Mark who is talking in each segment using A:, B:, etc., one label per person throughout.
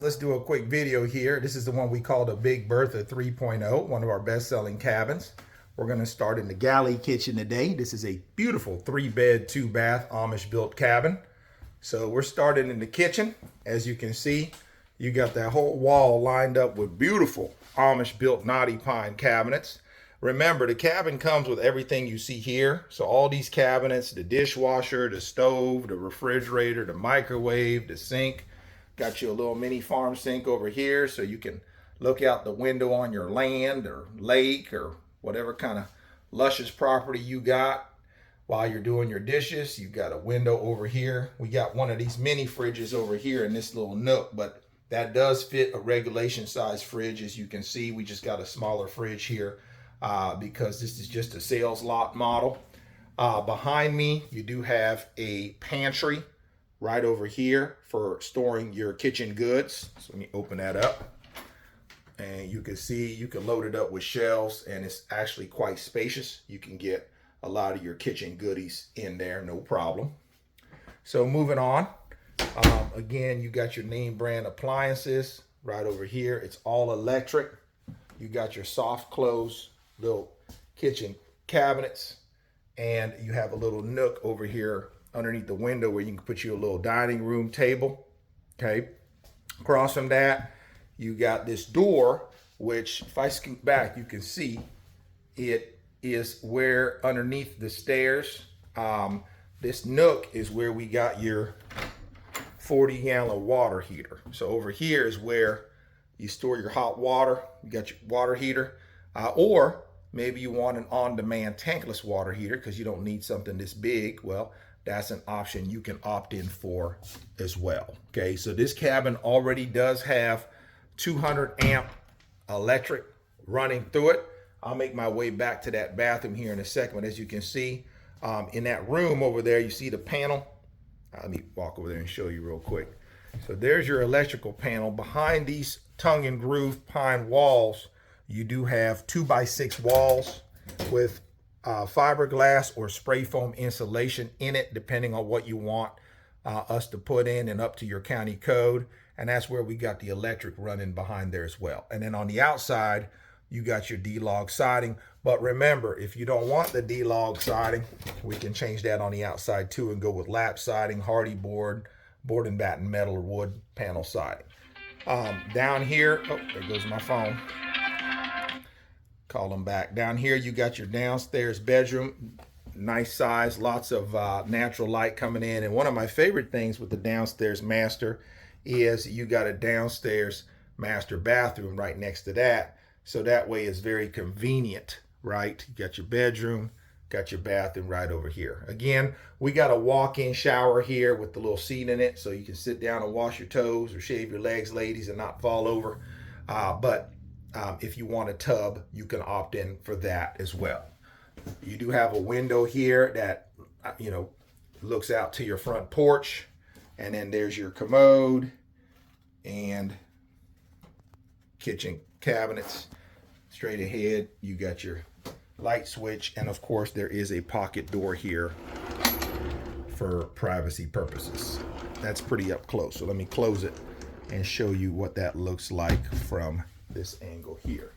A: Let's do a quick video here. This is the one we call the Big Bertha 3.0, one of our best-selling cabins. We're going to start in the galley kitchen today. This is a beautiful 3-bed, 2-bath Amish built cabin. So we're starting in the kitchen. As you can see, you got that whole wall lined up with beautiful Amish built knotty pine cabinets. Remember, the cabin comes with everything you see here. So all these cabinets, the dishwasher, the stove, the refrigerator, the microwave, the sink. Got you a little mini farm sink over here so you can look out the window on your land or lake or whatever kind of luscious property you got while you're doing your dishes. You've got a window over here. We got one of these mini fridges over here in this little nook, but that does fit a regulation size fridge. As you can see, we just got a smaller fridge here because this is just a sales lot model. Behind me, you do have a pantry right over here for storing your kitchen goods. So let me open that up. And you can see you can load it up with shelves, and it's actually quite spacious. You can get a lot of your kitchen goodies in there, no problem. So moving on, again, you got your name brand appliances right over here. It's all electric. You got your soft close little kitchen cabinets, and you have a little nook over here underneath the window where you can put you a little dining room table. Okay, across from that you got this door, which if I scoot back you can see it is where underneath the stairs, this nook is where we got your 40-gallon water heater. So over here is where you store your hot water. You got your water heater, or maybe you want an on-demand tankless water heater because you don't need something this big. Well, that's an option you can opt in for as well. Okay, so this cabin already does have 200 amp electric running through it. I'll make my way back to that bathroom here in a second. But as you can see, in that room over there, you see the panel. Let me walk over there and show you real quick. So there's your electrical panel. Behind these tongue and groove pine walls, you do have 2x6 walls with fiberglass or spray foam insulation in it, depending on what you want us to put in and up to your county code. And that's where we got the electric running behind there as well. And then on the outside, you got your D-log siding. But remember, if you don't want the D-log siding, we can change that on the outside too and go with lap siding, hardy board, board and batten metal or wood panel siding. Down here, oh, there goes my phone. Call them back. Down here, you got your downstairs bedroom. Nice size, lots of natural light coming in. And one of my favorite things with the downstairs master is you got a downstairs master bathroom right next to that. So that way it's very convenient, right? You got your bedroom, got your bathroom right over here. Again, we got a walk-in shower here with the little seat in it, so you can sit down and wash your toes or shave your legs, ladies, and not fall over. If you want a tub, you can opt in for that as well. You do have a window here that, looks out to your front porch. And then there's your commode and kitchen cabinets. Straight ahead, you got your light switch. And of course, there is a pocket door here for privacy purposes. That's pretty up close. So let me close it and show you what that looks like from this angle here.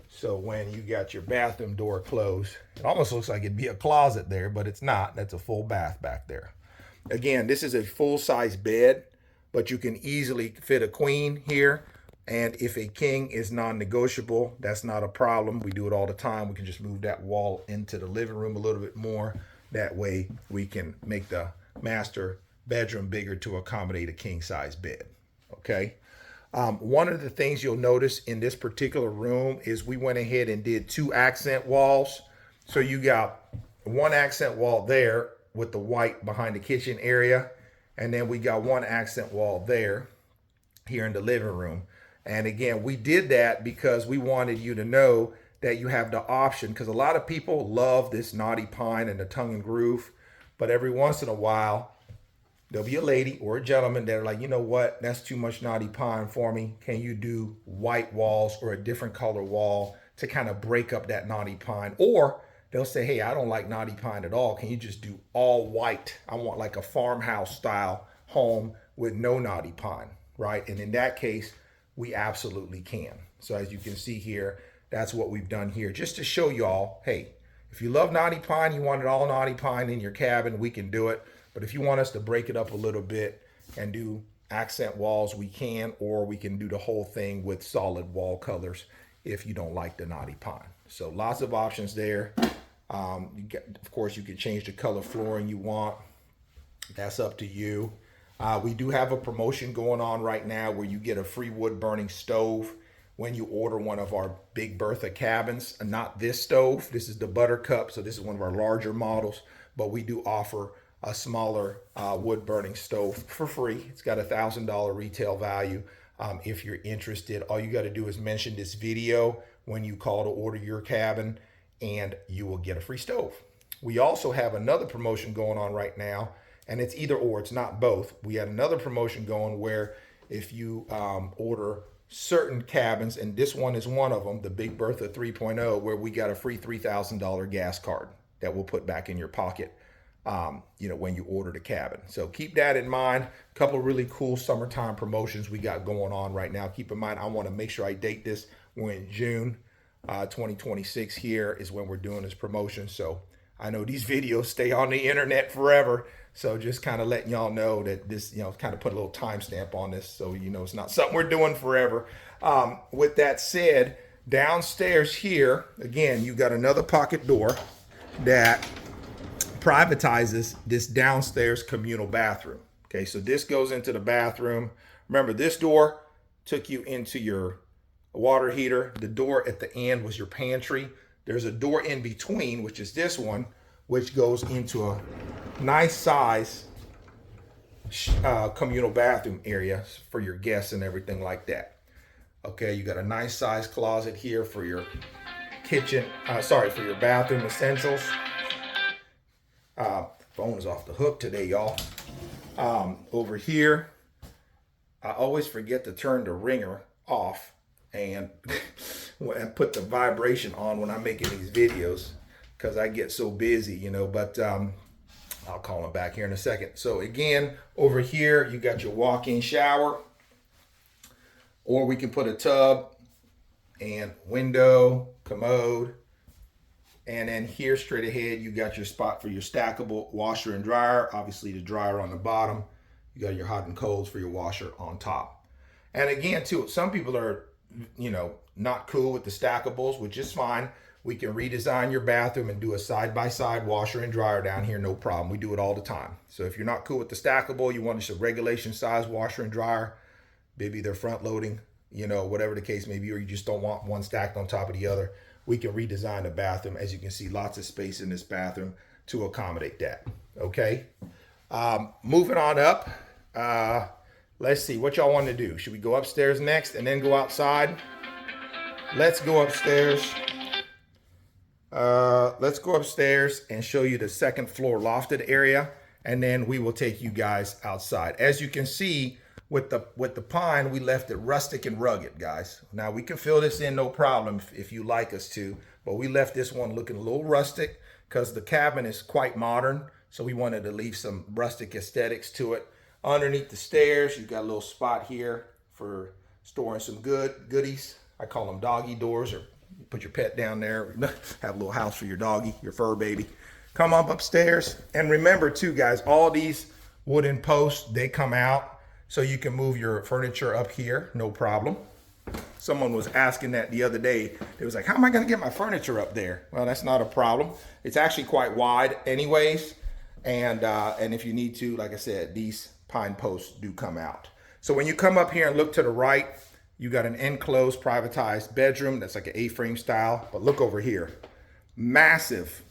A: So when you got your bathroom door closed, it almost looks like it'd be a closet there, but it's not. That's a full bath back there. Again, this is a full-size bed, but you can easily fit a queen here. And if a king is non-negotiable, that's not a problem. We do it all the time. We can just move that wall into the living room a little bit more. That way we can make the master bedroom bigger to accommodate a king-size bed. Okay. One of the things you'll notice in this particular room is we went ahead and did 2 accent walls. So you got one accent wall there with the white behind the kitchen area. And then we got one accent wall there here in the living room. And again, we did that because we wanted you to know that you have the option, because a lot of people love this knotty pine and the tongue and groove. But every once in a while, there'll be a lady or a gentleman that are like, you know what, that's too much knotty pine for me. Can you do white walls or a different color wall to kind of break up that knotty pine? Or they'll say, hey, I don't like knotty pine at all. Can you just do all white? I want like a farmhouse style home with no knotty pine. right? And in that case, we absolutely can. So as you can see here, that's what we've done here, just to show y'all, hey, if you love knotty pine, you want it all knotty pine in your cabin, we can do it. But if you want us to break it up a little bit and do accent walls, we can, or we can do the whole thing with solid wall colors if you don't like the knotty pine. So lots of options there. Of course, you can change the color flooring you want. That's up to you. We do have a promotion going on right now where you get a free wood burning stove when you order one of our big Bertha cabins. Not this stove, this is the Buttercup, so this is one of our larger models, but we do offer a smaller wood burning stove for free. It's got $1,000 retail value. If you're interested, all you got to do is mention this video when you call to order your cabin, and you will get a free stove. We also have another promotion going on right now, and it's either or, it's not both. We had another promotion going where if you order certain cabins, and this one is one of them, the Big Bertha 3.0, where we got a free $3,000 gas card that we'll put back in your pocket, when you order the cabin. So keep that in mind. A couple of really cool summertime promotions we got going on right now. Keep in mind, I want to make sure I date this. We're in June 2026 here is when we're doing this promotion. So I know these videos stay on the internet forever. So just kind of letting y'all know that this, kind of put a little timestamp on this. So, it's not something we're doing forever. With that said, downstairs here, again, you got another pocket door that privatizes this downstairs communal bathroom. Okay, so this goes into the bathroom. Remember, this door took you into your water heater. The door at the end was your pantry. There's a door in between, which is this one, which goes into a nice size communal bathroom area for your guests and everything like that. Okay, you got a nice size closet here for your kitchen, for your bathroom essentials. Phone is off the hook today, y'all. Over here, I always forget to turn the ringer off and put the vibration on when I'm making these videos because I get so busy, but I'll call him back here in a second. So again, over here, you got your walk-in shower, or we can put a tub and window, commode. And then here straight ahead, you got your spot for your stackable washer and dryer. Obviously the dryer on the bottom. You got your hot and colds for your washer on top. And again, too, some people are, not cool with the stackables, which is fine. We can redesign your bathroom and do a side-by-side washer and dryer down here, no problem. We do it all the time. So if you're not cool with the stackable, you want just a regulation size washer and dryer, maybe they're front loading, whatever the case may be, or you just don't want one stacked on top of the other, we can redesign the bathroom. As you can see, lots of space in this bathroom to accommodate that, okay? Moving on up, let's see, what y'all want to do? Should we go upstairs next and then go outside? Let's go upstairs. Let's go upstairs and show you the second floor lofted area, and then we will take you guys outside. As you can see, with the pine, we left it rustic and rugged, guys. Now we can fill this in no problem if you like us to, but we left this one looking a little rustic because the cabin is quite modern, so we wanted to leave some rustic aesthetics to it. Underneath the stairs, you've got a little spot here for storing some goodies. I call them doggy doors, or put your pet down there, have a little house for your doggy, your fur baby. Come up upstairs, and remember too, guys, all these wooden posts, they come out, so you can move your furniture up here, no problem. Someone was asking that the other day. They was like, how am I gonna get my furniture up there? Well, that's not a problem. It's actually quite wide anyways. And if you need to, like I said, these pine posts do come out. So when you come up here and look to the right, you got an enclosed privatized bedroom. That's like an A-frame style, but look over here. Massive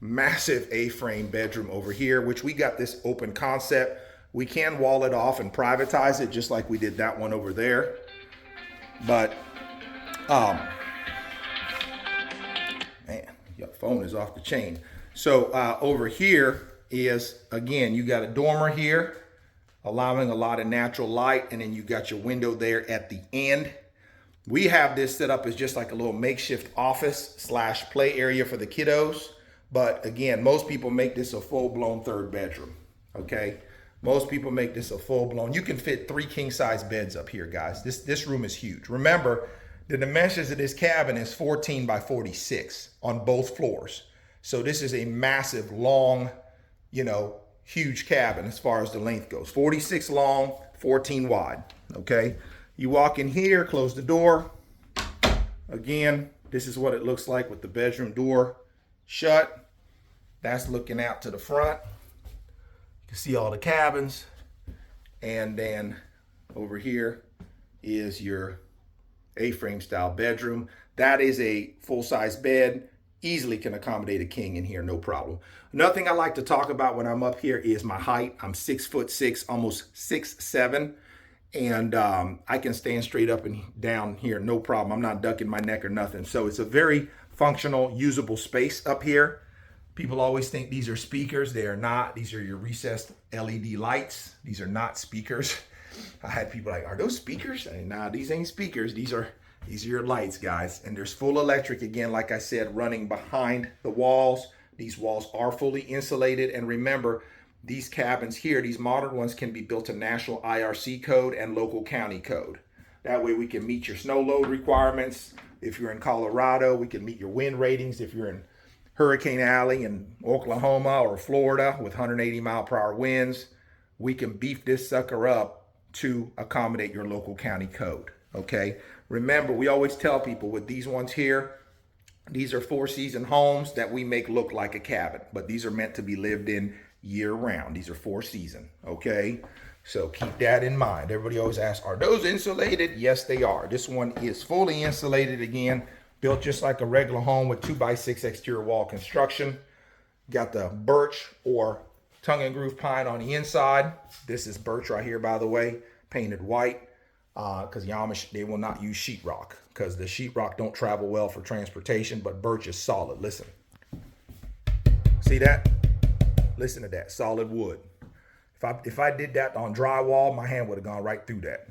A: A-frame bedroom over here, which we got this open concept. We can wall it off and privatize it just like we did that one over there. But, man, your phone is off the chain. So over here is, again, you got a dormer here, allowing a lot of natural light, and then you got your window there at the end. We have this set up as just like a little makeshift office / play area for the kiddos. But again, most people make this a full-blown third bedroom, okay? Most people make this a full-blown. You can fit 3 king-size beds up here, guys. This room is huge. Remember, the dimensions of this cabin is 14 by 46 on both floors. So this is a massive, long, you know, huge cabin as far as the length goes. 46 long, 14 wide, okay? You walk in here, close the door. Again, this is what it looks like with the bedroom door shut. That's looking out to the front. You can see all the cabins. And then over here is your A-frame style bedroom. That is a full-size bed. Easily can accommodate a king in here, no problem. Another thing I like to talk about when I'm up here is my height. I'm 6'6", almost 6'7", and I can stand straight up and down here, no problem. I'm not ducking my neck or nothing. So it's a very functional, usable space up here. People always think these are speakers. They are not. These are your recessed LED lights. These are not speakers. I had people like, are those speakers? Nah, these ain't speakers. These are your lights, guys. And there's full electric, again, like I said, running behind the walls. These walls are fully insulated. And remember, these cabins here, these modern ones, can be built to national IRC code and local county code. That way we can meet your snow load requirements. If you're in Colorado, we can meet your wind ratings. If you're in Hurricane Alley in Oklahoma or Florida with 180-mile-per-hour winds, we can beef this sucker up to accommodate your local county code, okay? Remember, we always tell people with these ones here, these are 4-season homes that we make look like a cabin, but these are meant to be lived in year-round. These are 4-season, okay? So keep that in mind. Everybody always asks, are those insulated? Yes, they are. This one is fully insulated, again, built just like a regular home with 2x6 exterior wall construction. Got the birch or tongue and groove pine on the inside. This is birch right here, by the way, painted white. Because the Amish, they will not use sheetrock because the sheetrock don't travel well for transportation, but birch is solid. Listen. See that? Listen to that. Solid wood. If I did that on drywall, my hand would have gone right through that.